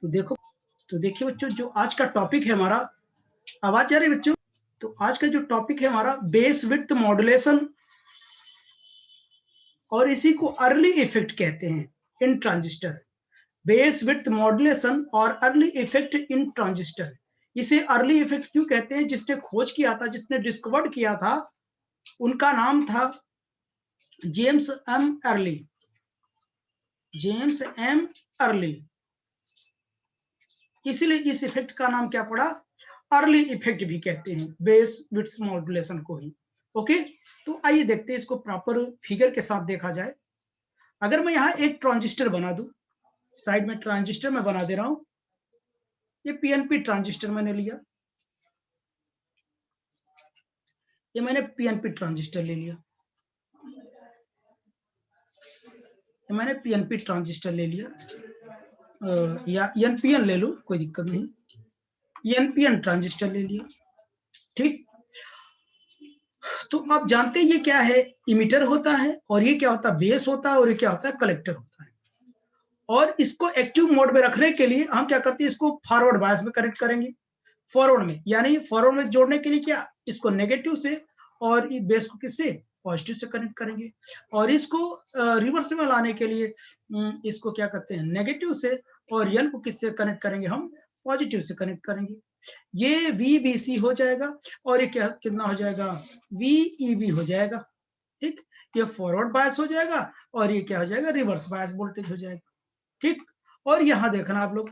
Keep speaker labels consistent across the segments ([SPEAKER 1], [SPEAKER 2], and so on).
[SPEAKER 1] तो देखो, तो देखिए बच्चों, जो आज का टॉपिक है हमारा, आवाज जा रही है बच्चों? तो आज का जो टॉपिक है हमारा बेस विड्थ मॉड्यूलेशन, और इसी को अर्ली इफेक्ट कहते हैं इन ट्रांजिस्टर। बेस विड्थ मॉड्यूलेशन और अर्ली इफेक्ट इन ट्रांजिस्टर। इसे अर्ली इफेक्ट क्यों कहते हैं? जिसने खोज किया था, जिसने डिस्कवर्ड किया था, उनका नाम था James M Early. James M Early. इसलिए इस इफेक्ट का नाम क्या पड़ा? अर्ली इफेक्ट भी कहते हैं बेस विड्थ मॉड्यूलेशन को ही। ओके, तो आइए देखते हैं इसको प्रॉपर फिगर के साथ देखा जाए। अगर मैं यहाँ एक ट्रांजिस्टर बना दूं, साइड में ट्रांजिस्टर मैं बना दे रहा हूं, ये पीएनपी ट्रांजिस्टर मैंने लिया, ये मैंने पीएनपी ट्रांजिस्टर ले लिया, ये मैंने पीएनपी ट्रांजिस्टर ले लिया, या एनपीएन ले लो, कोई दिक्कत नहीं, एनपीएन ट्रांजिस्टर ले लिया। ठीक, तो आप जानते हैं ये क्या है? इमिटर होता है, और ये क्या होता है? बेस होता है, और ये क्या होता है? कलेक्टर होता है। और इसको एक्टिव मोड में रखने के लिए हम क्या करते हैं? इसको फॉरवर्ड बायस में कनेक्ट करेंगे, फॉरवर्ड में, यानी फॉरवर्ड में जोड़ने के लिए क्या, इसको नेगेटिव से, और बेस को किससे? पॉजिटिव से कनेक्ट करेंगे। और इसको रिवर्स में लाने के लिए इसको क्या करते हैं? नेगेटिव से, और एन को किससे कनेक्ट करेंगे? हम पॉजिटिव से कनेक्ट करेंगे। ये VBC हो जाएगा, और ये क्या कितना हो जाएगा? VEB हो जाएगा। ठीक, ये फॉरवर्ड बायस हो जाएगा, और ये क्या हो जाएगा? रिवर्स बायस वोल्टेज हो जाएगा। ठीक, और यहां देखना आप लोग,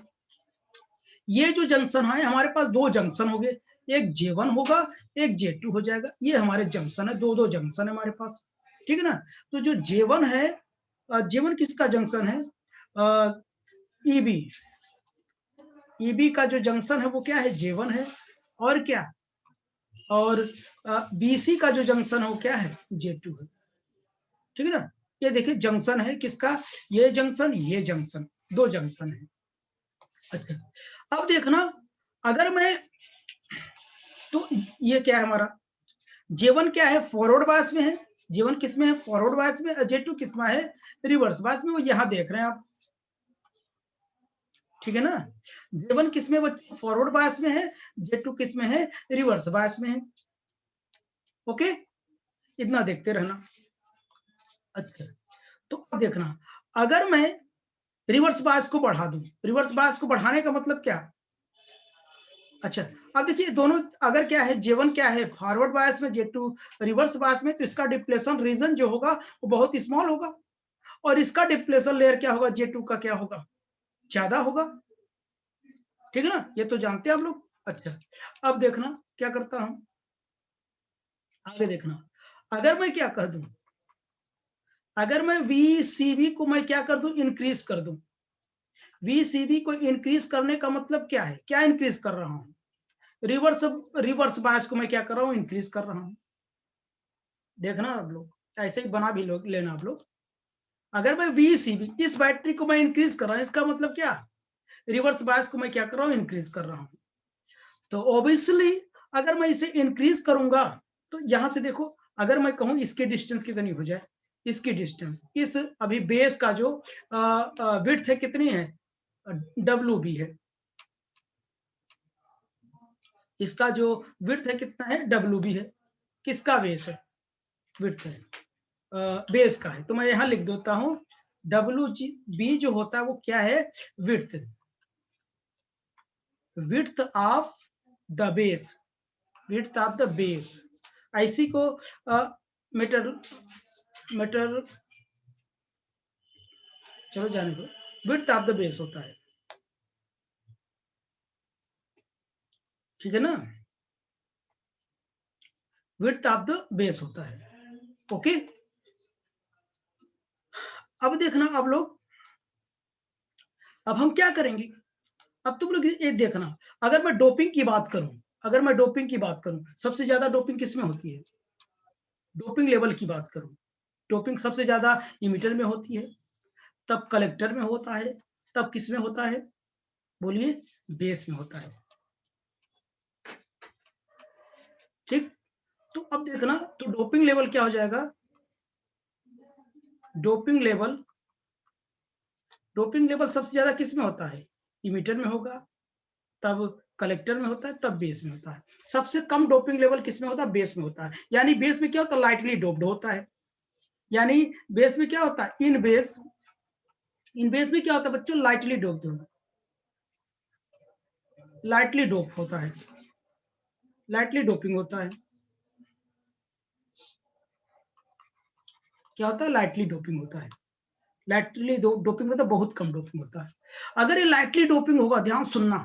[SPEAKER 1] ये जो जंक्शन है, हमारे पास दो जंक्शन हो गए, एक J1 होगा, एक J2 हो जाएगा। ये हमारे जंक्शन है, दो जंक्शन है हमारे पास। ठीक है ना? तो जो J1 है, J1 किसका जंक्शन है? EB। EB का जो जंक्शन है वो क्या है? J1 है। और क्या? और BC का जो जंक्शन है वो क्या है? J2 है। ठीक है ना? ये देखिए जंक्शन है किसका? ये जंक्शन, दो जंक्शन है। अच्छा, अब देखना, अगर मैं, तो ये क्या है हमारा? J1 क्या है? फॉरवर्ड बायस में है। J1 किस में है? फॉरवर्ड बायस में। J2 किस में है? रिवर्स बायस में। वो यहां देख रहे हैं आप, ठीक है ना? J1 किस में? वो फॉरवर्ड बायस में है। J2 किस में है? रिवर्स बायस में है। ओके, इतना देखते रहना। अच्छा, तो अब देखना, अगर मैं रिवर्स बायस को बढ़ा दूं, रिवर्स बायस को बढ़ाने का मतलब क्या? अच्छा, अब देखिए दोनों, अगर क्या है, J1 क्या है? फॉरवर्ड बायस में, J2 रिवर्स बायस में, तो इसका डिप्लेशन रीजन जो होगा वो बहुत स्मॉल होगा, और इसका डिप्लेशन लेयर क्या होगा? J2 का क्या होगा? ज्यादा होगा। ठीक है ना? ये तो जानते हैं आप लोग। अच्छा, अब देखना क्या करता हूं, आगे देखना, अगर मैं क्या कह दूं, अगर मैं VCB को मैं क्या कर दूं? इंक्रीज कर दूं। VCB को इंक्रीज करने का मतलब क्या है? क्या इंक्रीज कर रहा हूं? रिवर्स बायस को मैं क्या कर रहा हूं? इंक्रीज कर रहा हूं। देखना आप लोग, ऐसे ही बना भी लोग लेना आप लोग। अगर मैं VCB, इस बैटरी को मैं इंक्रीज कर रहा हूं, इसका मतलब क्या? रिवर्स बायस को मैं क्या कर रहा हूं? इंक्रीज कर रहा हूं। तो ऑब्वियसली अगर मैं इसे इंक्रीज करूंगा, तो यहां से देखो, अगर मैं कहूं इसकी डिस्टेंस कितनी हो जाए, इसकी डिस्टेंस, इस अभी बेस का जो विड्थ है कितनी है? WB है। इसका जो विड्थ है कितना है? WB है। किसका बेस है? विड्थ है, बेस का है। तो मैं यहां लिख देता हूं WB जो होता है वो क्या है? Width, width of the base, width of the base. IC को मीटर, मीटर, चलो जाने दो, विड्थ ऑफ द बेस होता है। ठीक है ना? विड्थ ऑफ द बेस होता है। ओके, अब देखना आप लोग, अब हम क्या करेंगे? अब तुम लोग ये देखना, अगर मैं डोपिंग की बात करूं, अगर मैं डोपिंग की बात करूं, सबसे ज्यादा डोपिंग किस में होती है? डोपिंग लेवल की बात करूं, डोपिंग सबसे ज्यादा इमिटर में होती है, तब कलेक्टर में होता है, तब किस में होता है? बोलिए, बेस में होता है। ठीक, तो अब देखना, तो डोपिंग लेवल क्या हो जाएगा? डोपिंग लेवल, डोपिंग लेवल सबसे ज्यादा किस में होता है? इमिटर में होगा, तब कलेक्टर में होता है, तब बेस में होता है। सबसे कम डोपिंग लेवल किसमें होता है? बेस में होता है। यानी बेस में क्या होता है? लाइटली डोप्ड होता है। यानी बेस में क्या होता है? इन बेस में क्या होता है बच्चों? लाइटली डोप्ड होता है, लाइटली डोप होता है, लाइटली डोपिंग होता है। क्या होता है? लाइटली डोपिंग होता है। लाइटली डोपिंग मतलब बहुत कम डोपिंग होता है। अगर ये लाइटली डोपिंग होगा, ध्यान सुनना,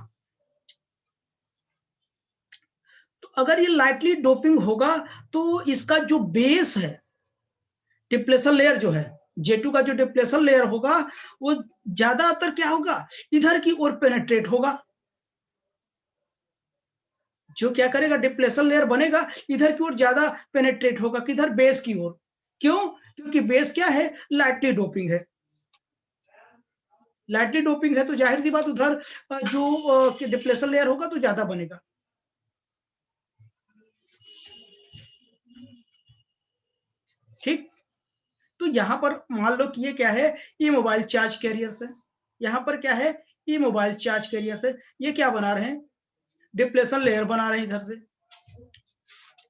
[SPEAKER 1] तो अगर ये लाइटली डोपिंग होगा तो इसका जो बेस है, डिप्लेशन लेयर जो है, J2 का जो डिप्लेशन लेयर होगा वो ज्यादातर क्या होगा? इधर की ओर पेनेट्रेट होगा। जो क्या करेगा? डिप्लेशन लेयर बनेगा, इधर की ओर ज्यादा पेनेट्रेट होगा। किधर? बेस की ओर। क्यों? क्योंकि बेस क्या है? लाइटली डोपिंग है। लाइटली डोपिंग है तो जाहिर सी बात उधर जो डिप्लेशन लेयर होगा तो ज्यादा बनेगा। ठीक, तो यहां पर मान लो कि ये क्या है? इमोबाइल चार्ज कैरियर्स है। यहां पर क्या है? इमोबाइल चार्ज कैरियर्स है। ये क्या बना रहे हैं? डिप्लेशन लेयर बना रहे हैं इधर से।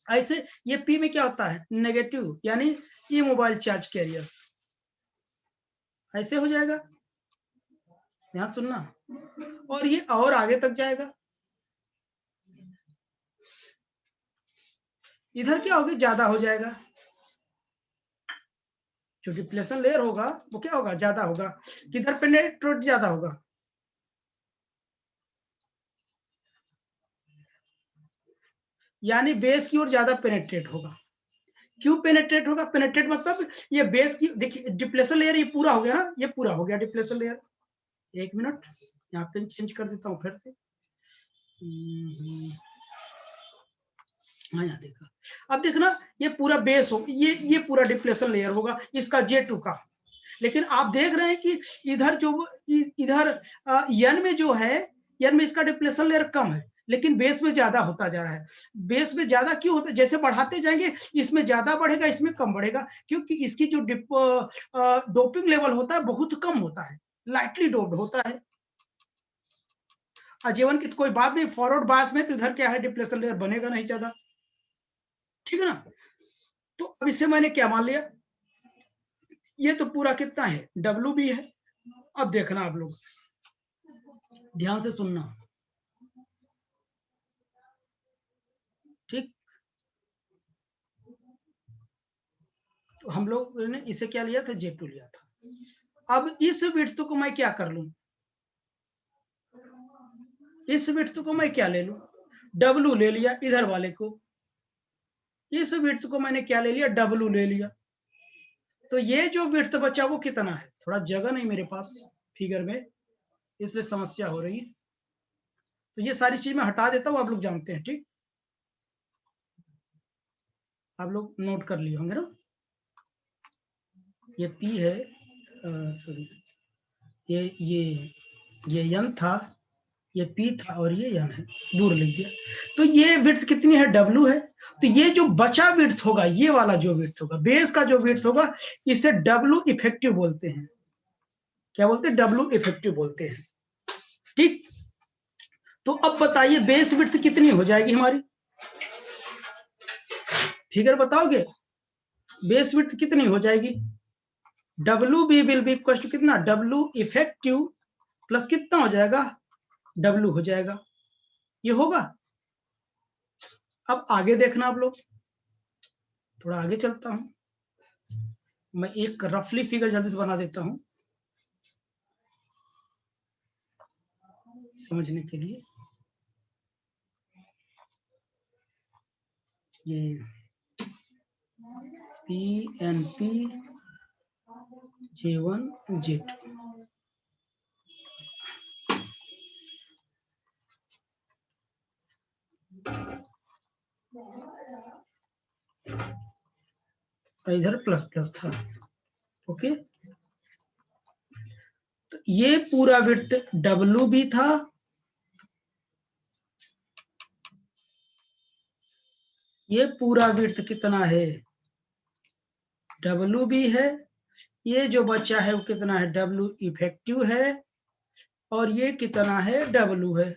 [SPEAKER 1] ऐसे ये पी में क्या होता है? नेगेटिव, यानी इमोबाइल चार्ज कैरियर्स। ऐसे हो जाएगा, ध्यान सुनना। और ये और आगे तक जाएगा। इधर क्या होगी? ज्यादा हो जाएगा। जो डिप्लेशन लेयर होगा वो क्या होगा? ज्यादा होगा। किधर पेनेट्रेट ज्यादा होगा? यानी बेस की ओर ज्यादा पेनेट्रेट होगा। क्यों पेनेट्रेट होगा? पेनेट्रेट मतलब ये बेस की, देखिए डिप्लेशन लेयर ये पूरा हो गया ना, ये पूरा हो गया डिप्लेशन लेयर। एक मिनट, यहाँ पे चेंज कर देता हूँ फिर से। हाँ, यहाँ देखा। अब देखना, ये पूरा बेस हो, ये पूरा डिप्लेशन लेयर होगा इसका J2 का। लेकिन आप देख रहे हैं कि इधर जो इधर यन में जो है, यन में इसका डिप्लेशन लेयर कम है, लेकिन बेस में ज्यादा होता जा रहा है। बेस में ज्यादा क्यों होता है? जैसे बढ़ाते जाएंगे इसमें ज्यादा बढ़ेगा, इसमें कम बढ़ेगा, क्योंकि इसकी जो डोपिंग लेवल होता है बहुत कम होता है, लाइटली डोप्ड होता है। आजीवन की कोई बात नहीं, फॉरवर्ड बायस में तो इधर क्या है? डिप्लेशन लेयर बनेगा नहीं ज्यादा। ठीक है ना? तो अब इसे मैंने क्या मान लिया? ये तो पूरा कितना है? डब्ल्यू भी है। अब देखना आप लोग ध्यान से सुनना। ठीक, तो हम लोग ने इसे क्या लिया था? J2 लिया था। अब इस विड्थ को मैं क्या कर लूं? इस विड्थ को मैं क्या ले लूं? W ले लिया इधर वाले को। इस विड्थ को मैंने क्या ले लिया? W ले लिया। तो ये जो विड्थ बचा वो कितना है? थोड़ा जगह नहीं मेरे पास फिगर में, इसलिए समस्या हो रही है। तो ये सारी चीज मैं हटा देता हूं, आप लोग जानते हैं। ठीक, आप लोग नोट कर लिए होंगे ना? ये P है, सॉरी, ये N था, ये P था और ये N है, दूर लिख दिया। तो ये विड्थ कितनी है? W है। तो ये जो बचा विड्थ होगा, ये वाला जो विड्थ होगा, बेस का जो विड्थ होगा, इसे W इफेक्टिव बोलते हैं। क्या बोलते हैं? W इफेक्टिव बोलते हैं। ठीक, तो अब बताइए बेस विड्थ कितनी हो जाएगी हमारी? फिगर बताओगे? बेस विड्थ कितनी हो जाएगी? WB will be equal to कितना? W इफेक्टिव प्लस कितना हो जाएगा? W हो जाएगा। ये होगा। अब आगे देखना आप लोग, थोड़ा आगे चलता हूं, मैं एक रफली फिगर जल्दी से बना देता हूं समझने के लिए। ये PNP J1 J2, इधर प्लस प्लस था। ओके, तो ये पूरा विड्थ W भी था, ये पूरा विड्थ कितना है? W भी है। ये जो बचा है वो कितना है? W इफेक्टिव है और ये कितना है, W है।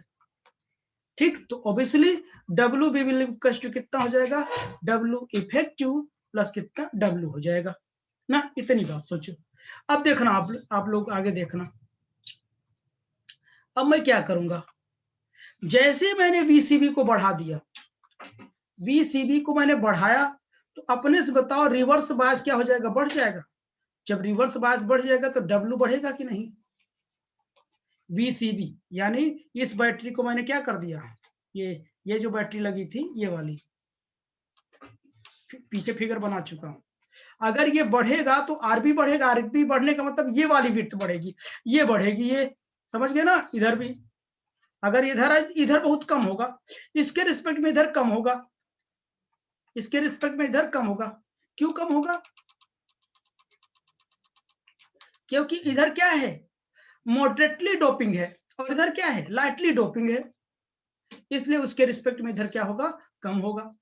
[SPEAKER 1] ठीक, तो ऑब्वियसली W भी विल इक्वल टू कितना हो जाएगा, W इफेक्टिव प्लस कितना, W हो जाएगा ना। इतनी बात सोचो। अब देखना आप लोग आगे देखना। अब मैं क्या करूंगा, जैसे मैंने VCB को बढ़ा दिया, VCB को मैंने बढ़ाया, तो अपने से बताओ रिवर्स बायस क्या हो जाएगा, बढ़ जाएगा। जब रिवर्स बायस बढ़ जाएगा तो W बढ़ेगा कि नहीं। VCB यानी इस बैटरी को मैंने क्या कर दिया, ये जो बैटरी लगी थी ये वाली, पीछे फिगर बना चुका हूं। अगर ये बढ़ेगा तो RB बढ़ेगा, RB बढ़ने का मतलब ये वाली विड्थ बढ़ेगी, ये बढ़ेगी, ये समझ गए ना। इधर भी अगर इधर बहुत कम होगा, इसके रिस्पेक्ट में इधर कम होगा, इसके रिस्पेक्ट में इधर कम होगा। क्यों कम होगा, क्योंकि इधर क्या है, मॉडरेटली डोपिंग है, और इधर क्या है, लाइटली डोपिंग है, इसलिए उसके रिस्पेक्ट में इधर क्या होगा, कम होगा।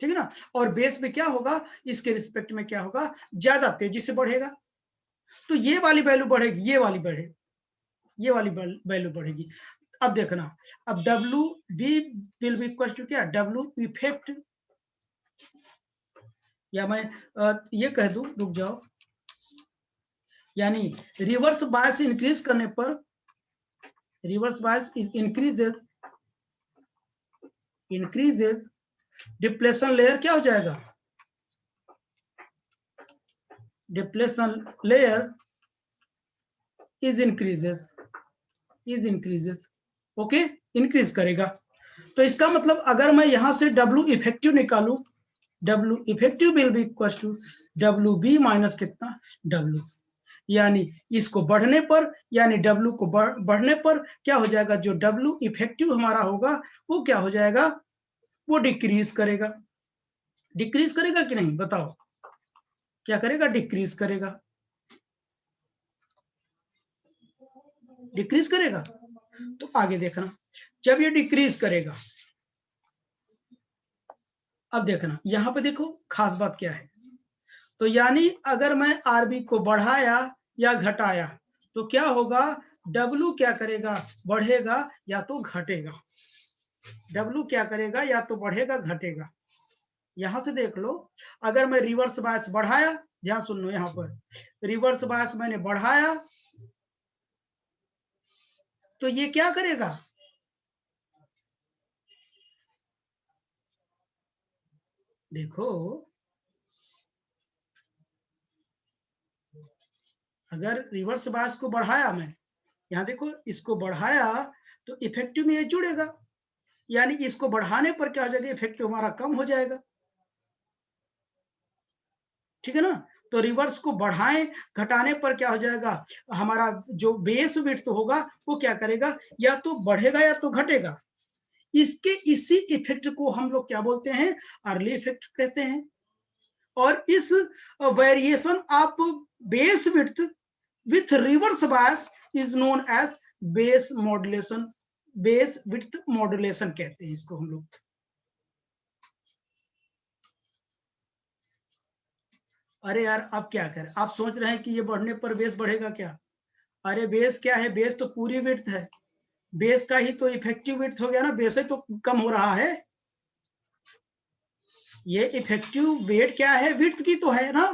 [SPEAKER 1] ठीक है ना। और बेस में क्या होगा, इसके रिस्पेक्ट में क्या होगा, ज्यादा तेजी से बढ़ेगा। तो ये वाली वैल्यू बढ़ेगी, ये वाली वैल्यू बढ़ेगी। अब देखना, अब W B will be equal to क्या, W इफेक्ट, या मैं ये कह दूं, रुक जाओ, यानी रिवर्स बायस इंक्रीज करने पर, reverse bias increases depletion layer क्या हो जाएगा, depletion layer is increases okay, increase करेगा। तो इसका मतलब अगर मैं यहां से W इफेक्टिव निकालू, W effective will be equal to WB minus कितना, W, यानी इसको बढ़ने पर, यानी W को बढ़ने पर क्या हो जाएगा, जो W इफेक्टिव हमारा होगा वो क्या हो जाएगा, वो डिक्रीज करेगा। डिक्रीज करेगा कि नहीं बताओ, क्या करेगा, डिक्रीज करेगा, डिक्रीज करेगा। तो आगे देखना, जब ये डिक्रीज करेगा, अब देखना यहां पे देखो खास बात क्या है। तो यानी अगर मैं RB को बढ़ाया या घटाया तो क्या होगा, W क्या करेगा, बढ़ेगा या तो घटेगा। W क्या करेगा, या तो बढ़ेगा घटेगा। यहां से देख लो, अगर मैं रिवर्स बायस बढ़ाया, ध्यान सुन लो, यहां पर रिवर्स बायस मैंने बढ़ाया तो ये क्या करेगा, देखो अगर रिवर्स बायस को बढ़ाया मैं, यहां देखो इसको बढ़ाया तो इफेक्टिव में ये जुड़ेगा, यानी इसको बढ़ाने पर क्या हो जाएगा, इफेक्टिव हमारा कम हो जाएगा। ठीक है ना। तो रिवर्स को बढ़ाएं घटाने पर क्या हो जाएगा, हमारा जो बेस विड्थ होगा वो क्या करेगा, या तो बढ़ेगा या तो घटेगा। इसके इसी इफेक्ट को हम लोग क्या बोलते हैं, अर्ली इफेक्ट कहते हैं। और इस variation of base width with reverse bias is known as base modulation, base width modulation कहते हैं इसको हम लोग। अरे यार अब क्या करें, आप सोच रहे हैं कि ये बढ़ने पर बेस बढ़ेगा क्या, अरे बेस क्या है, बेस तो पूरी विड्थ है, बेस का ही तो इफेक्टिव विड्थ हो गया ना, बेस ही तो कम हो रहा है। ये इफेक्टिव वेट क्या है, विड्थ की तो है ना,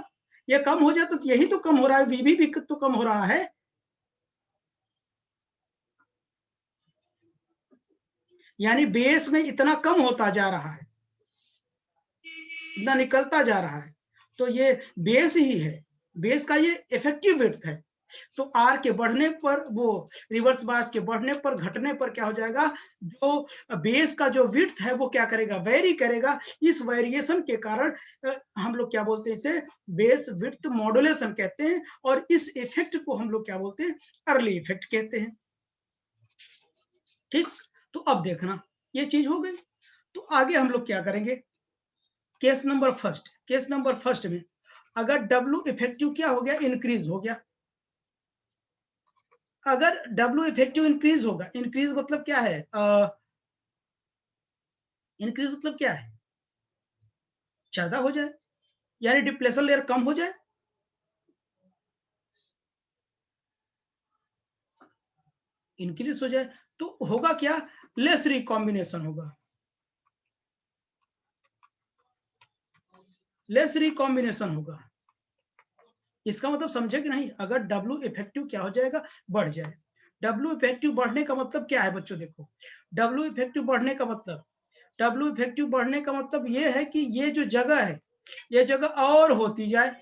[SPEAKER 1] ये कम हो जाए तो यही तो कम हो रहा है, VB भी तो कम हो रहा है। यानी बेस में इतना कम होता जा रहा है, इतना निकलता जा रहा है, तो ये बेस ही है, बेस का ये इफेक्टिव विड्थ है। तो R के बढ़ने पर, वो रिवर्स बायस के बढ़ने पर घटने पर क्या हो जाएगा, जो बेस का जो विड्थ है वो क्या करेगा, वेरी करेगा। इस वेरिएशन के कारण हम लोग क्या बोलते हैं, इसे बेस विड्थ मॉड्यूलेशन कहते हैं, और इस इफेक्ट को हम लोग क्या बोलते हैं, अर्ली इफेक्ट कहते हैं। ठीक, तो अब देखना ये चीज हो गई। तो आगे हम लोग क्या करेंगे, केस नंबर फर्स्ट में अगर W इफेक्टिव क्या हो गया, इंक्रीज हो गया। अगर W इफेक्टिव इंक्रीज होगा, इंक्रीज मतलब क्या है, इंक्रीज मतलब क्या है, ज्यादा हो जाए, यानी डिप्लेशन लेयर कम हो जाए। इंक्रीज हो जाए तो होगा क्या, लेस रिकॉम्बिनेशन होगा, लेस रिकॉम्बिनेशन होगा। इसका मतलब समझे कि नहीं, अगर डब्ल्यू इफेक्टिव क्या हो जाएगा, बढ़ जाए। डब्ल्यू इफेक्टिव बढ़ने का मतलब क्या है बच्चों, देखो डब्ल्यू इफेक्टिव बढ़ने का मतलब, डब्ल्यू इफेक्टिव बढ़ने का मतलब ये है कि ये जो जगह है, ये जगह और होती जाए,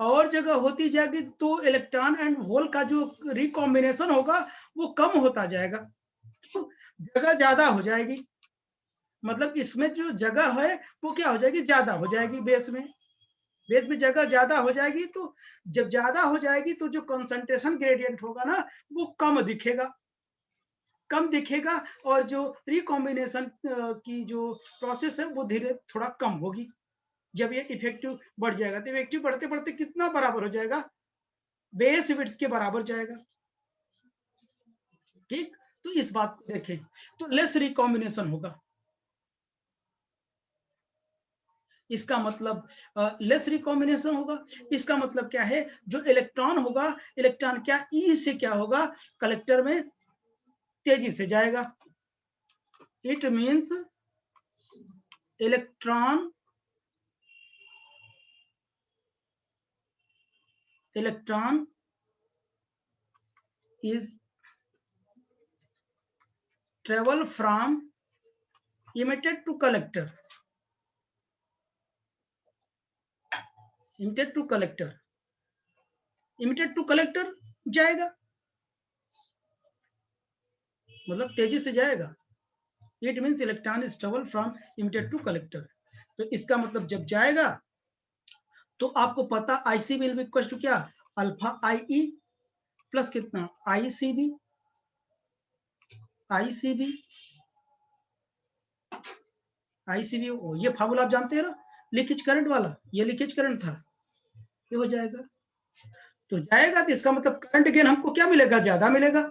[SPEAKER 1] और जगह होती जाएगी तो इलेक्ट्रॉन एंड होल का जो रिकॉम्बिनेशन होगा वो कम होता जाएगा, तो जगह ज्यादा हो जाएगी, मतलब इसमें जो जगह है वो क्या हो जाएगी, ज्यादा हो जाएगी बेस में, बेस में जगह ज्यादा हो जाएगी, तो जब ज्यादा हो जाएगी तो जो कंसंट्रेशन ग्रेडियंट होगा ना वो कम दिखेगा, कम दिखेगा, और जो रिकॉम्बिनेशन की जो प्रोसेस है वो धीरे थोड़ा कम होगी। जब ये इफेक्टिव बढ़ जाएगा तो इफेक्टिव बढ़ते बढ़ते कितना बराबर हो जाएगा, बेस विड्थ के बराबर जाएगा। ठीक, तो इस बात को देखें, तो लेस रिकॉम्बिनेशन होगा, इसका मतलब लेस रिकॉम्बिनेशन होगा। इसका मतलब क्या है, जो इलेक्ट्रॉन होगा, इलेक्ट्रॉन क्या ई से क्या होगा, कलेक्टर में तेजी से जाएगा। It means electron is travel from emitted to collector, emitted to collector, emitted to collector जाएगा, मतलब तेजी से जाएगा। It means electron is travel from emitter to collector, तो इसका मतलब जब जाएगा तो आपको पता IC will be equal to क्या, अल्फा आई ई प्लस कितना आईसीबी, आईसीबी, आईसीबी, ये फार्मूला आप जानते हैं ना, लीकेज करंट वाला, ये लीकेज करंट था, ये हो जाएगा, तो जाएगा तो इसका मतलब करंट गेन हमको क्या मिलेगा, ज्यादा मिलेगा।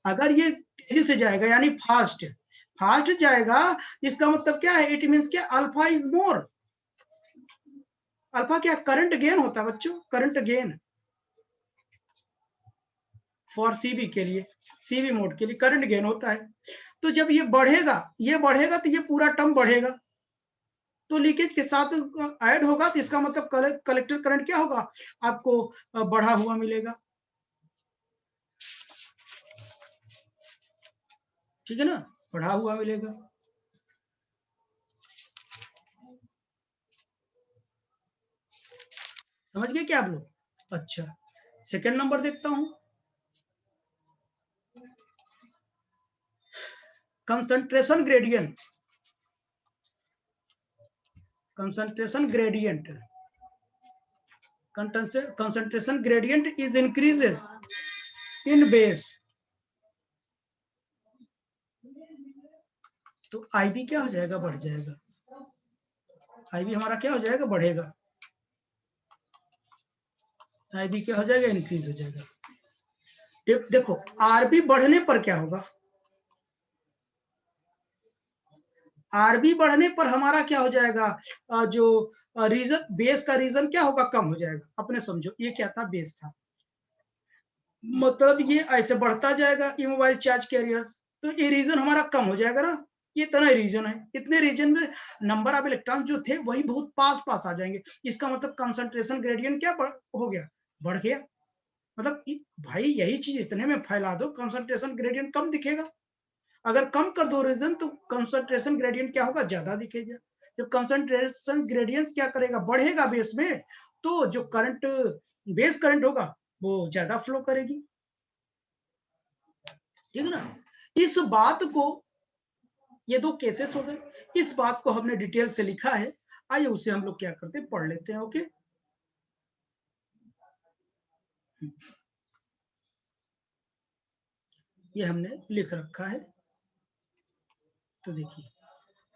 [SPEAKER 1] अगर ये तेजी से जाएगा यानी फास्ट, फास्ट जाएगा, इसका मतलब क्या है, इट मींस क्या, अल्फा इज मोर, अल्फा क्या, करंट गेन होता है बच्चों, करंट गेन फॉर सीबी के लिए, सीबी मोड के लिए करंट गेन होता है। तो जब ये बढ़ेगा, ये बढ़ेगा तो ये पूरा टर्म बढ़ेगा, तो लीकेज के साथ ऐड होगा, तो इसका मतलब कलेक्टर करंट क्या होगा, आपको बढ़ा हुआ मिलेगा, ठीक है ना, बढ़ा हुआ मिलेगा। समझ गए क्या आप लोग। अच्छा, सेकंड नंबर देखता हूं, concentration gradient, concentration gradient, concentration gradient is increases in base, तो आईबी क्या हो जाएगा, बढ़ जाएगा, आईबी हमारा क्या हो जाएगा, बढ़ेगा, आईबी क्या हो जाएगा, इंक्रीज हो जाएगा। देखो आरबी बढ़ने पर क्या होगा, आरबी बढ़ने पर हमारा क्या हो जाएगा, जो रीजन बेस का रीजन क्या होगा, कम हो जाएगा। अपने समझो ये क्या था, बेस था, मतलब ये ऐसे बढ़ता जाएगा इमोबाइल चार्ज कैरियर्स, तो ये रीजन हमारा कम हो जाएगा ना, ये इतना रीजन है, इतने रीजन में नंबर ऑफ इलेक्ट्रॉन जो थे वही बहुत पास पास आ जाएंगे, इसका मतलब कंसंट्रेशन ग्रेडियंट क्या हो गया, बढ़ गया। मतलब भाई यही चीज इतने में फैला दो, कंसंट्रेशन ग्रेडियंट कम दिखेगा, अगर कम कर दो रीजन तो कंसंट्रेशन ग्रेडियंट क्या होगा, ज्यादा दिखेगा। जब कंसंट्रेशन ग्रेडियंट क्या करेगा, बढ़ेगा बेस में, तो जो करंट, बेस करंट होगा वो ज्यादा फ्लो करेगी, ठीक है ना। इस बात को, ये दो केसेस हो गए, इस बात को हमने डिटेल से लिखा है, आइए उसे हम लोग क्या करते हैं, पढ़ लेते हैं। ओके, ये हमने लिख रखा है, तो देखिए,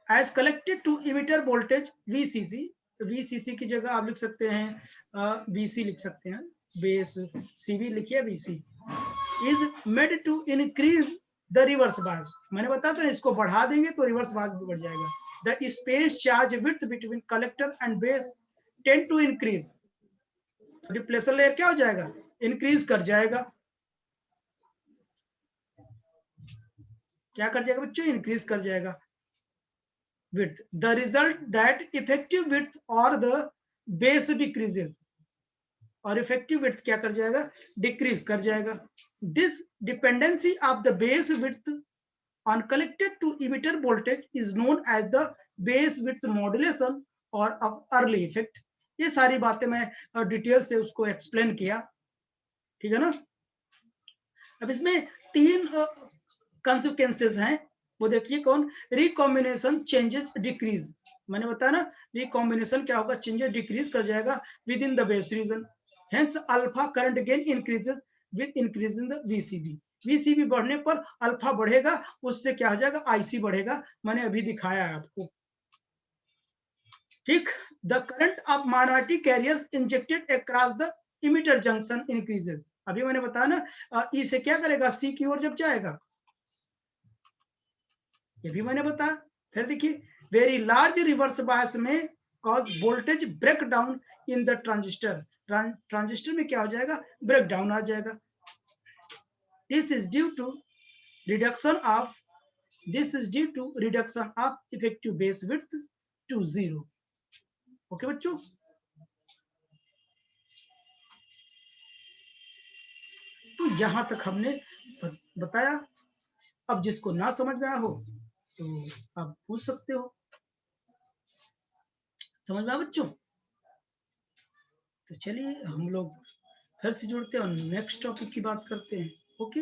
[SPEAKER 1] as collector to emitter voltage VCC, VCC की जगह आप लिख सकते हैं बीसी लिख सकते हैं, बेस सीबी लिखिए, BC is made to increase the reverse bias, मैंने बताया था इसको बढ़ा देंगे तो रिवर्स बायस भी बढ़ जाएगा। The space charge width between collector and base tend to increase, depletion layer क्या हो जाएगा, इंक्रीज कर जाएगा, क्या कर जाएगा बच्चों, इंक्रीज कर जाएगा width. The result that effective width or the base decreases, और इफेक्टिव विड्थ क्या कर जाएगा, डिक्रीज कर जाएगा. This dependency of the base width on collected to emitter voltage is known as the base width modulation or of early effect. ये सारी बातें मैं डिटेल से उसको एक्सप्लेन किया, ठीक है ना. अब इसमें 3 कॉन्सिक्वेंसेस हैं, वो देखिए कौन, रिकॉम्बिनेशन चेंजेस डिक्रीज. मैंने बताया ना, रिकॉम्बिनेशन क्या होगा, चेंजेस डिक्रीज कर जाएगा with in the base reason. Hence alpha current gain increases with increase in the VCB. VCB बढ़ने पर अल्फा बढ़ेगा, उससे क्या हो जाएगा, आईसी बढ़ेगा. मैंने अभी दिखाया है आपको, ठीक. The current of minority carriers injected across the emitter junction increases. अभी मैंने बताया ना, ई से क्या करेगा, सी की ओर जब जाएगा, ये भी मैंने बताया. फिर देखिए, वेरी लार्ज रिवर्स बायस में cause voltage break down in the transistor. Transistor में क्या हो जाएगा, ब्रेक डाउन आ जाएगा. This is due to reduction of effective base width to 0. Okay बच्चों, तो यहां तक हमने बताया. अब जिसको ना समझ में आया हो तो आप पूछ सकते हो. समझ में आया बच्चों? तो चलिए हम लोग फिर से जुड़ते हैं और नेक्स्ट टॉपिक की बात करते हैं. ओके.